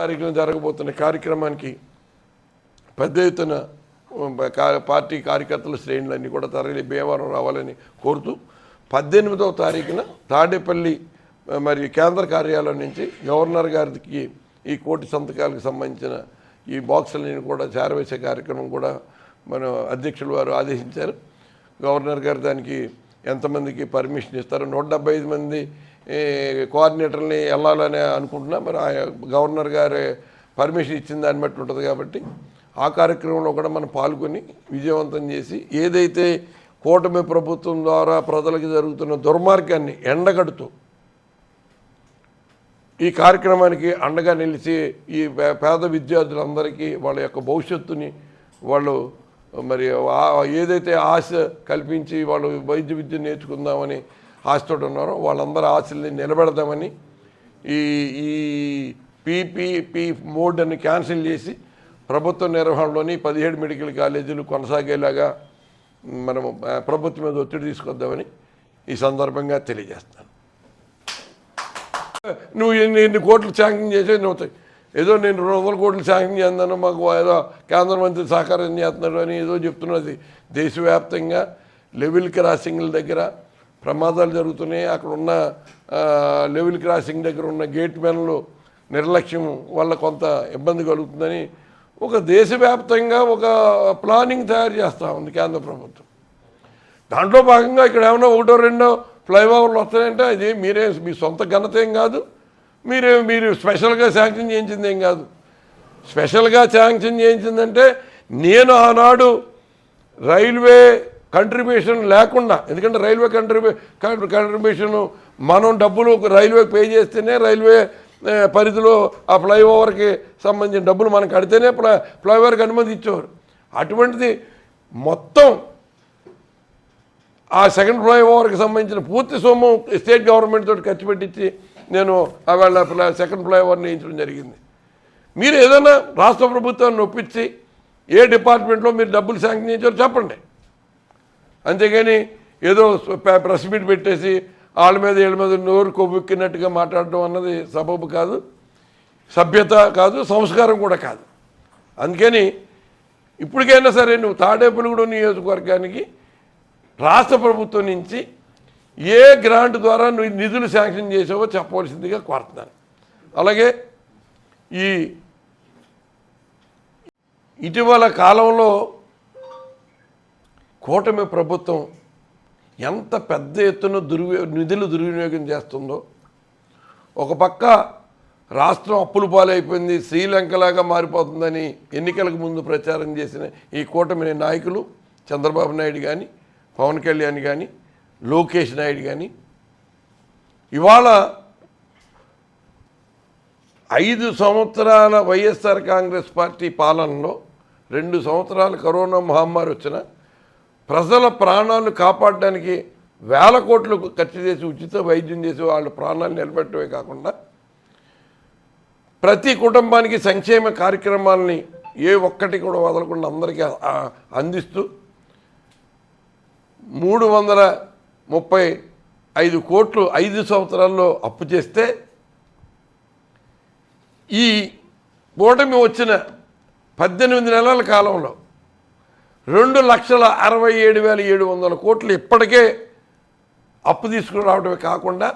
తారీఖున జరగబోతున్న కార్యక్రమానికి పెద్ద ఎత్తున పార్టీ కార్యకర్తల శ్రేణులన్నీ కూడా తరలి భీమవరం రావాలని కోరుతూ 18వ తారీఖున తాడేపల్లి మరి కేంద్ర కార్యాలయం నుంచి గవర్నర్ గారికి ఈ కోటి సంతకాలకు సంబంధించిన ఈ బాక్సులని కూడా చేరవేసే కార్యక్రమం కూడా మన అధ్యక్షులు వారు ఆదేశించారు. గవర్నర్ గారు దానికి ఎంతమందికి పర్మిషన్ ఇస్తారో 175 మంది కోఆర్డినేటర్ని వెళ్ళాలని అనుకుంటున్నా. మరి గవర్నర్ గారు పర్మిషన్ ఇచ్చిన దాన్ని బట్టి ఉంటుంది కాబట్టి ఆ కార్యక్రమంలో కూడా మనం పాల్గొని విజయవంతం చేసి ఏదైతే కూటమి ప్రభుత్వం ద్వారా ప్రజలకు జరుగుతున్న దుర్మార్గాన్ని ఎండగడుతూ ఈ కార్యక్రమానికి అండగా నిలిచి ఈ పేద విద్యార్థులందరికీ వాళ్ళ యొక్క భవిష్యత్తుని వాళ్ళు మరి ఏదైతే ఆశ కల్పించి వాళ్ళు వైద్య విద్య నేర్చుకుందామని ఆశతో ఉన్నారో వాళ్ళందరూ ఆశల్ని నిలబెడదామని ఈ పీపీపీ మోడ్ని క్యాన్సిల్ చేసి ప్రభుత్వ నిర్వహణలోని 17 మెడికల్ కాలేజీలు కొనసాగేలాగా మనము ప్రభుత్వం మీద ఒత్తిడి తీసుకొద్దామని ఈ సందర్భంగా తెలియజేస్తాను. నువ్వు ఎన్ని కోట్లు శాంక్షన్ చేసే నువ్వు ఏదో నేను 200 కోట్లు శాంక్షన్ చేస్తాను మాకు ఏదో కేంద్ర మంత్రి సహకారం చేస్తున్నాడు అని ఏదో చెప్తున్నది. దేశవ్యాప్తంగా లెవెల్ క్రాసింగ్ల దగ్గర ప్రమాదాలు జరుగుతున్నాయి. అక్కడ ఉన్న లెవెల్ క్రాసింగ్ దగ్గర ఉన్న గేట్ మెన్లు నిర్లక్ష్యం వల్ల కొంత ఇబ్బంది కలుగుతుందని ఒక దేశవ్యాప్తంగా ఒక ప్లానింగ్ తయారు చేస్తూ ఉంది కేంద్ర ప్రభుత్వం. దాంట్లో భాగంగా ఇక్కడ ఏమన్నా 1-2 ఫ్లైఓవర్లు వస్తాయంటే అది మీ సొంత ఘనత ఏం కాదు. మీరు స్పెషల్గా శాంక్షన్ చేయించింది ఏం కాదు. స్పెషల్గా శాంక్షన్ చేయించిందంటే నేను ఆనాడు రైల్వే కంట్రిబ్యూషన్ లేకుండా, ఎందుకంటే రైల్వే కంట్రిబ్యూషన్ మనం డబ్బులు రైల్వేకి పే చేస్తేనే రైల్వే పరిధిలో ఆ ఫ్లైఓవర్కి సంబంధించిన డబ్బులు మనం కడితేనే ఫ్లైఓవర్కి అనుమతి ఇచ్చేవారు. అటువంటిది మొత్తం ఆ సెకండ్ ఫ్లైఓవర్కి సంబంధించిన పూర్తి సొమ్ము స్టేట్ గవర్నమెంట్ తోటి ఖర్చు పెట్టించి నేను వాళ్ళ సెకండ్ ఫ్లైఓవర్ని వేయించడం జరిగింది. మీరు ఏదైనా రాష్ట్ర ప్రభుత్వాన్ని ఒప్పించి ఏ డిపార్ట్మెంట్లో మీరు డబ్బులు శాంక్షన్ చేయించారో చెప్పండి. అంతేగాని ఏదో ప్రెస్ మీట్ పెట్టేసి వాళ్ళ మీద వీళ్ళ మీద నోరు కొవ్వెక్కినట్టుగా మాట్లాడడం అన్నది సబబు కాదు, సభ్యత కాదు, సంస్కారం కూడా కాదు. అందుకని ఇప్పటికైనా సరే నువ్వు తాడేపల్లిగూడెం నియోజకవర్గానికి రాష్ట్ర ప్రభుత్వం నుంచి ఏ గ్రాంట్ ద్వారా నువ్వు నిధులు శాంక్షన్ చేసావో చెప్పవలసిందిగా కోరుతున్నాను. అలాగే ఈ ఇటీవల కాలంలో కూటమి ప్రభుత్వం ఎంత పెద్ద ఎత్తున నిధులు దుర్వినియోగం చేస్తుందో, ఒక పక్క రాష్ట్రం అప్పుల పాలైపోయింది, శ్రీలంకలాగా మారిపోతుందని ఎన్నికలకు ముందు ప్రచారం చేసిన ఈ కూటమి నాయకులు చంద్రబాబు నాయుడు కానీ, పవన్ కళ్యాణ్ కానీ, లోకేష్ నాయుడు కానీ ఇవాళ 5 సంవత్సరాల వైఎస్ఆర్ కాంగ్రెస్ పార్టీ పాలనలో 2 సంవత్సరాలు కరోనా మహమ్మారి వచ్చిన ప్రజల ప్రాణాలను కాపాడడానికి వేల కోట్లు ఖర్చు చేసి ఉచిత వైద్యం చేసి వాళ్ళ ప్రాణాలు నిలబెట్టడమే కాకుండా ప్రతి కుటుంబానికి సంక్షేమ కార్యక్రమాలని ఏ ఒక్కటి కూడా వదలకుండా అందరికీ అందిస్తూ 335 కోట్లు 5 సంవత్సరాల్లో అప్పు చేస్తే ఈ కూటమి వచ్చిన 18 నెలల కాలంలో 2,67,700 కోట్లు ఇప్పటికే అప్పు తీసుకుని రావడమే కాకుండా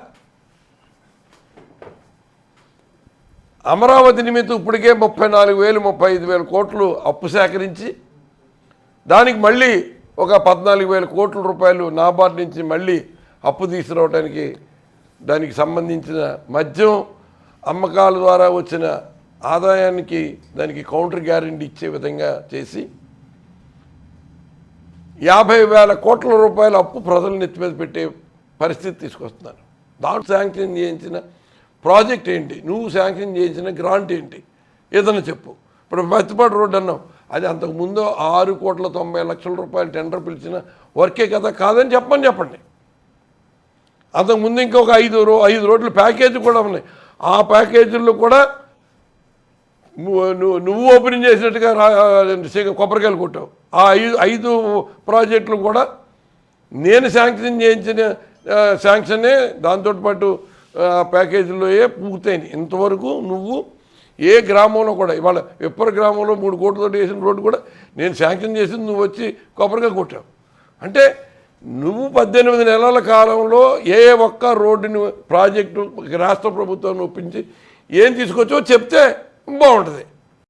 అమరావతి నిమిత్తం ఇప్పటికే 34,000-35,000 కోట్లు అప్పు సేకరించి దానికి మళ్ళీ ఒక 14,000 కోట్ల రూపాయలు నాబార్డు నుంచి మళ్ళీ అప్పు తీసుకురావడానికి దానికి సంబంధించిన మద్యం అమ్మకాల ద్వారా వచ్చిన ఆదాయానికి దానికి కౌంటర్ గ్యారెంటీ ఇచ్చే విధంగా చేసి 50,000 కోట్ల రూపాయల అప్పు ప్రజల నెత్తి మీద పెట్టే పరిస్థితి తీసుకొస్తున్నారు. దాంట్లో శాంక్షన్ చేయించిన ప్రాజెక్ట్ ఏంటి, నువ్వు శాంక్షన్ చేయించిన గ్రాంట్ ఏంటి ఏదన్నా చెప్పు. ఇప్పుడు బతిపాడు రోడ్డు అన్నావు, అది అంతకుముందు 6,90,00,000 రూపాయలు టెండర్ పిలిచిన వర్కే కదా, కాదని చెప్పండి. అంతకుముందు ఇంకొక 5 రోడ్ల ప్యాకేజీ కూడా ఉన్నాయి. ఆ ప్యాకేజీల్లో కూడా నువ్వు ఓపెనింగ్ చేసినట్టుగా కొబ్బరికాయలు కొట్టావు. ఆ 5 ప్రాజెక్టులు కూడా నేను శాంక్షన్ చేయించిన శాంక్షనే దాంతోపాటు ప్యాకేజీలో పూర్తయింది. ఇంతవరకు నువ్వు ఏ గ్రామంలో కూడా ఇవాళ విప్పర గ్రామంలో 3 కోట్లతో వేసిన రోడ్డు కూడా నేను శాంక్షన్ చేసింది నువ్వు వచ్చి కొబ్బరిగా కొట్టావు. అంటే నువ్వు 18 నెలల కాలంలో ఏ ఒక్క రోడ్డుని ప్రాజెక్టు రాష్ట్ర ప్రభుత్వాన్ని ఒప్పించి ఏం తీసుకొచ్చో చెప్తే బాగుంటుంది.